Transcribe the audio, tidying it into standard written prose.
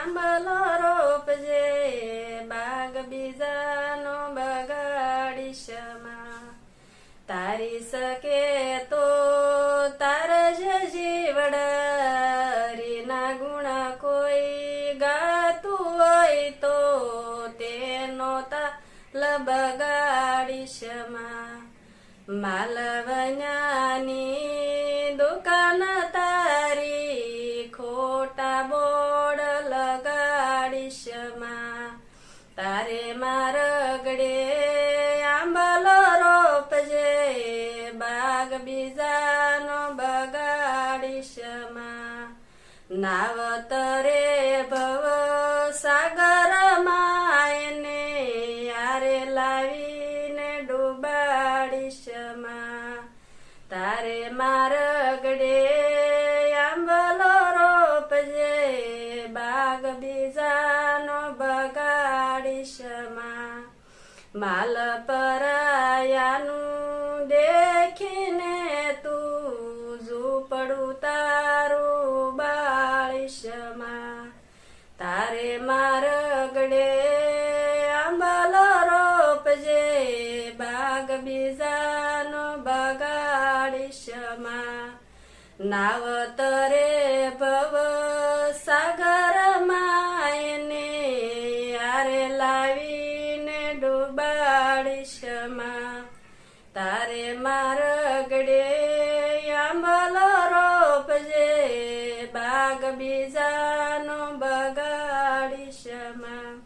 આંબલો રોપજે બાગ બીજાનો બગાડીશ માં તારી શકે તો તારજ જીવડરીના ગુણ કોઈ ગાતું હોય તો તેનો તાલ બગાડીશ માં માલવન્યાની દુકાન તારી ખોટા બોર્ડ લગાડીશ માં તારે મારગડે આંબલો રોપજે બાગ બીજાનો બગાડીશ માં નાવતરે ભવ સાગર માયને યારે લાવીને ડૂબાડીશ માં તારે મારગડે આંબલો રોપજે બાગ બીજાનો બગાડીશ માં માલ પરાયાનું દેખીને તું ઝૂંપડું તારું બાળીશ માં તારે મારગડે આંબલો રોપજે બાગ બીજાનો બગાડીશ માં નાવતરે ભવ સાગર માયને યારે લાવીને ડૂબાડીશ માં તારે માર